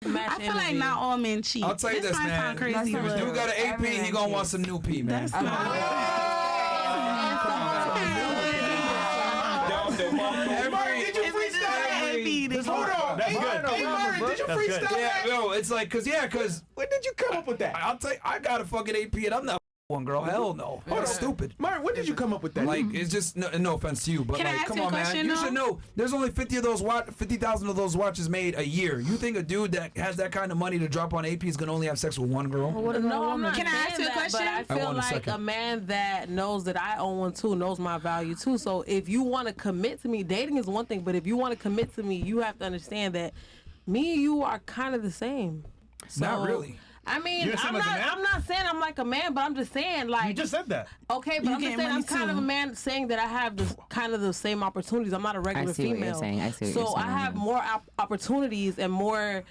I feel like not all men cheat. I'll tell you this, man. If a dude got an AP, he gonna want some new P, man. Hold on. Hey, Murray, did you freestyle that? Yeah, no, it's like, cause when did you come up with that? I'll tell you, I got a fucking AP and I'm not one girl. Hell no. That's stupid. Murray, when did you come up with that? Like, it's just no offense to you, but Can I like, ask come you a on, man. question, You though? should know. There's only 50,000 of those watches made a year. You think a dude that has that kind of money to drop on AP is gonna only have sex with one girl? No, I'm not. Can I ask you a question? But I feel like a man that knows that I own one too knows my value too. So if you want to commit to me, dating is one thing, but if you want to commit to me, you have to understand that me and you are kind of the same. So, Not really. I mean, I'm not saying I'm like a man, but I'm just saying, like, you just said that. Okay, but I'm just saying I'm kind of a man saying that I have kind of the same opportunities. I'm not a regular female. What you're saying. I see what so you're saying. I have more opportunities and more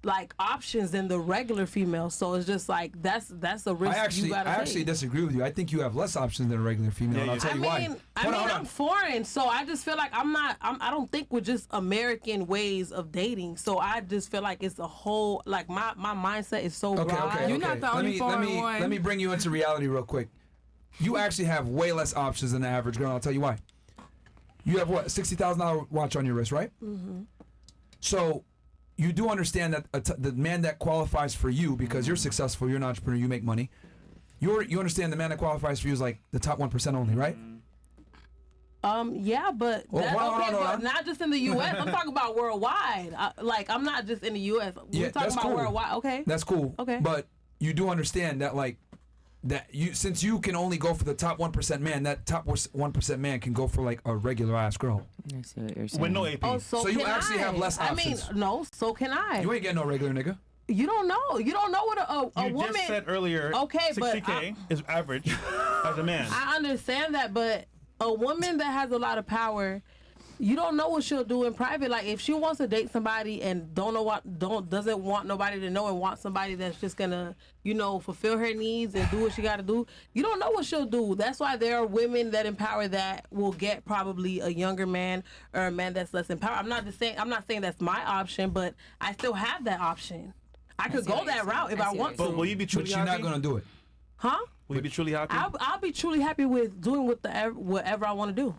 like options than the regular female. So it's just like that's a risk you gotta take. I actually disagree with you. I think you have less options than a regular female, and I'll tell you why. I'm foreign, so I just feel like I don't think with just American ways of dating. So I just feel like it's a whole, like my mindset is so broad. You're not the only foreign one. Let me bring you into reality real quick. You actually have way less options than the average girl. I'll tell you why. You have what, $60,000 watch on your wrist, right? Mm-hmm. So you do understand that the man that qualifies for you, because you're successful, you're an entrepreneur, you make money. You understand the man that qualifies for you is like the top 1% only, right? Yeah, but but not just in the U.S. I'm talking about worldwide. I'm not just in the U.S. We're talking about worldwide. Okay, that's cool. Okay, but you do understand that, like, since you can only go for the top 1% man, that top 1% man can go for like a regular ass girl. I see what you're saying. With no AP. Oh, so you actually have less options. I mean, no, so can I. You ain't getting no regular nigga. You don't know. You don't know what a woman. You just said earlier. Okay, 60K is average as a man. I understand that, but a woman that has a lot of power, you don't know what she'll do in private. Like, if she wants to date somebody and doesn't want nobody to know and want somebody that's just gonna, fulfill her needs and do what she gotta do, you don't know what she'll do. That's why there are women that empower that will get probably a younger man or a man that's less empowered. I'm not saying that's my option, but I still have that option. I could go that route if I want to. But will you be truly happy? But you're not gonna do it. Huh? Will you be truly happy? I'll be truly happy with doing whatever I want to do.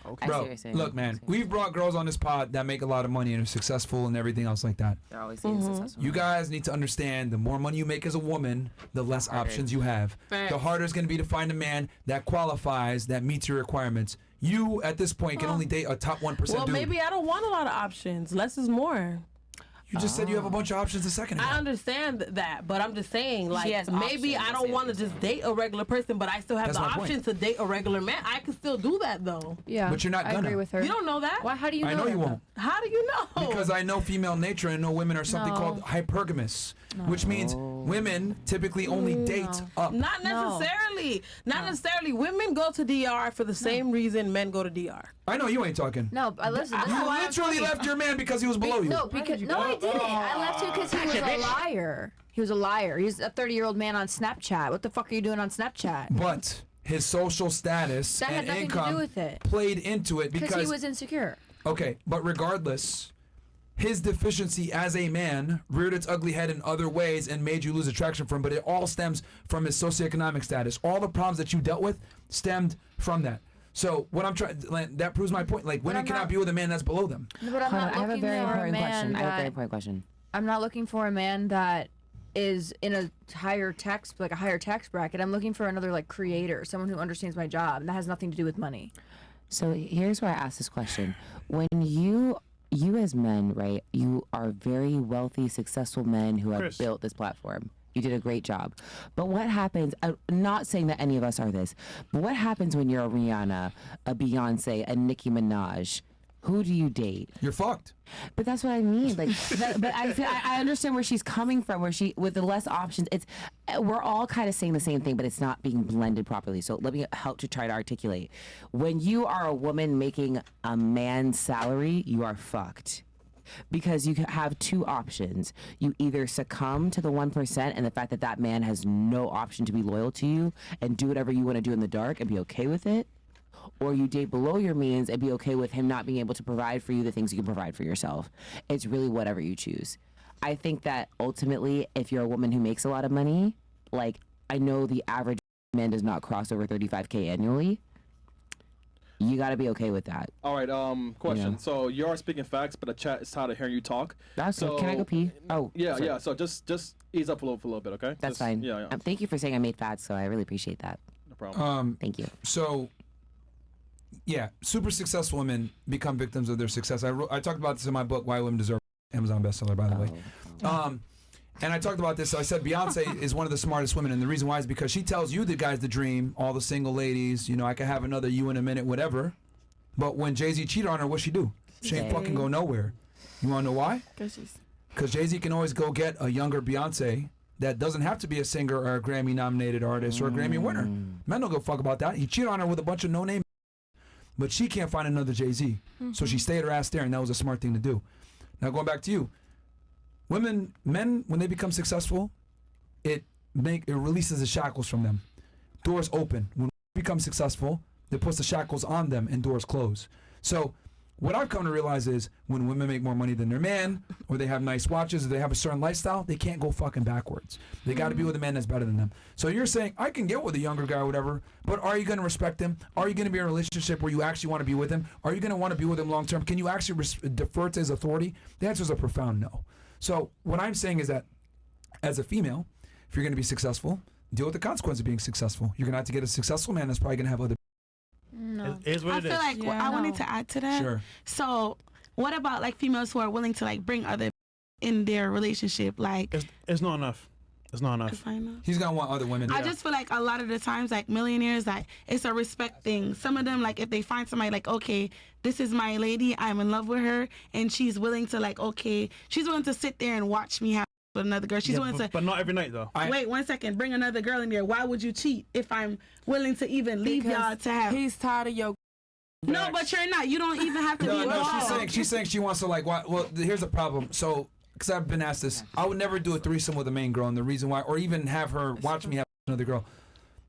Okay. Bro, look, man, we've brought girls on this pod that make a lot of money and are successful and everything else like that. They're always successful. You guys need to understand, the more money you make as a woman, the less options you have. The harder it's going to be to find a man that qualifies, that meets your requirements. You, at this point, can only date a top 1% Well, dude. maybe I don't want a lot of options. Less is more. You just said you have a bunch of options a second ago. I understand that, but I'm just saying, like, maybe I don't want to just date a regular person, but I still have the option to date a regular man. I can still do that, though. Yeah, but you're not gonna. I agree with her. You don't know that? Why? How do you know? I know you won't. How do you know? Because I know female nature and I know women are something called hypergamous, which means women typically only date up. Not necessarily. Not necessarily. Women go to DR for the same reason men go to DR. I know you ain't talking. No, I listen. You literally left your man because he was below you. No, I didn't. I left him because he was a liar. He was a liar. He's a 30-year-old man on Snapchat. What the fuck are you doing on Snapchat? But his social status and income played into it because he was insecure. Okay, but regardless, his deficiency as a man reared its ugly head in other ways and made you lose attraction for him, but it all stems from his socioeconomic status. All the problems that you dealt with stemmed from that. So what I'm trying, that proves my point. Like, women cannot be with a man that's below them. No, but I have a very important question. I'm not looking for a man that is in a higher tax bracket. I'm looking for another creator, someone who understands my job, and that has nothing to do with money. So here's why I asked this question. When you as men, right, you are very wealthy, successful men who have built this platform. You did a great job. But what happens, I'm not saying that any of us are this, but what happens when you're a Rihanna, a Beyonce, a Nicki Minaj? Who do you date? You're fucked. But that's what I mean. But I understand where she's coming from, with the less options. We're all kind of saying the same thing, but it's not being blended properly. So let me help to try to articulate. When you are a woman making a man's salary, you are fucked. Because you have two options. You either succumb to the 1% and the fact that that man has no option to be loyal to you and do whatever you want to do in the dark and be okay with it, or you date below your means and be okay with him not being able to provide for you the things you can provide for yourself. It's really whatever you choose. I think that ultimately, if you're a woman who makes a lot of money, like I know the average man does not cross over 35K annually. You got to be okay with that. All right. Question. You know. So you are speaking facts, but the chat is tired of hearing you talk. That's so, Can I go pee? Oh, yeah, sorry. yeah. So just ease up a little bit, okay? That's just, fine. Yeah, yeah. Thank you for saying I made facts, so I really appreciate that. No problem. Thank you. So, yeah, super successful women become victims of their success. I talked about this in my book, Why Women Deserve, Amazon bestseller, by the way. And I talked about this. So I said Beyonce is one of the smartest women, and the reason why is because she tells you the guy's the dream, all the single ladies, you know, I could have another you in a minute, whatever. But when Jay-Z cheated on her, what'd she do? She ain't fucking go nowhere. You wanna know why? Because Jay-Z can always go get a younger Beyonce that doesn't have to be a singer or a Grammy-nominated artist or a Grammy winner. Men don't give a fuck about that. He cheated on her with a bunch of no-name, but she can't find another Jay-Z. So she stayed her ass there, and that was a smart thing to do. Now going back to you. Men, when they become successful, it releases the shackles from them. Doors open. When they become successful, it puts the shackles on them and doors close. So what I've come to realize is when women make more money than their man, or they have nice watches, or they have a certain lifestyle, they can't go fucking backwards. They got to be with a man that's better than them. So you're saying, I can get with a younger guy or whatever, but are you going to respect him? Are you going to be in a relationship where you actually want to be with him? Are you going to want to be with him long term? Can you actually defer to his authority? The answer is a profound no. So what I'm saying is that as a female, if you're going to be successful, deal with the consequence of being successful. You're going to have to get a successful man that's probably going to have other. No. It is what I it feel is. like I wanted to add to that. Sure. So what about like females who are willing to like bring other in their relationship? Like It's not enough. It's not enough. if I know. He's going to want other women. I just feel like a lot of the times, like millionaires, like it's a respect thing. Some of them, like if they find somebody like, okay, this is my lady, I'm in love with her, and she's willing to like, okay, she's willing to sit there and watch me have with another girl. She's willing to. But not every night though. Wait 1 second. Bring another girl in there. Why would you cheat if I'm willing to even leave y'all to have? He's tired of your. No, but you're not. You don't even have to be No, involved. she's saying she wants to like. Well, here's the problem. So, because I've been asked this, I would never do a threesome with a main girl, and the reason why, or even have her watch me have another girl,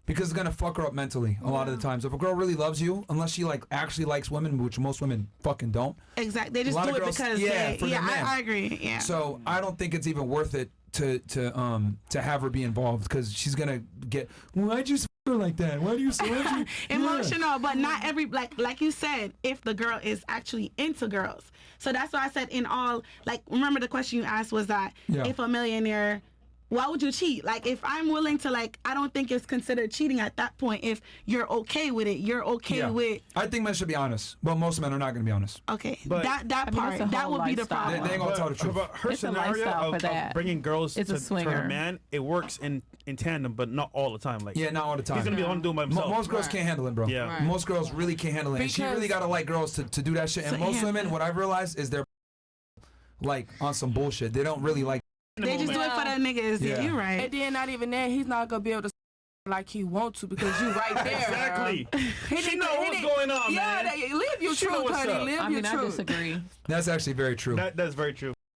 because it's gonna fuck her up mentally a lot of the times. If a girl really loves you, unless she like actually likes women, which most women fucking don't. Exactly. They just A lot do of it girls- because yeah, for their man. I agree. Yeah. So I don't think it's even worth it to have her be involved, because she's gonna get. Why'd you her like that? Why do you so Emotional, but not every like you said, if the girl is actually into girls. So that's why I said in all, like, remember the question you asked was that if a millionaire, why would you cheat? Like, if I'm willing to, like, I don't think it's considered cheating at that point if you're okay with it. You're okay with. I think men should be honest, but most men are not going to be honest. Okay, But- that part, it's a that whole would be the lifestyle. They problem. ain't gonna tell the truth. But her It's a scenario lifestyle for of that. bringing girls It's a to her swinger. man, it works in tandem, but not all the time. Like Yeah, not all the time. he's gonna be on doing by himself. Most girls can't handle it, bro. Yeah. Right. Most girls really can't handle it. And she Because- really gotta like girls to do that shit. And most women, what I've realized is they're like on some bullshit. They don't really like. They just do it for the niggas. Yeah. You're right. And then not even that, he's not gonna be able to like he want to because you right there. Exactly. He She didn't- know he what's didn't- going on, yeah, man. live your She know truth, what's honey. up. Live I your mean, I truth. disagree. That's actually very true. That's very true.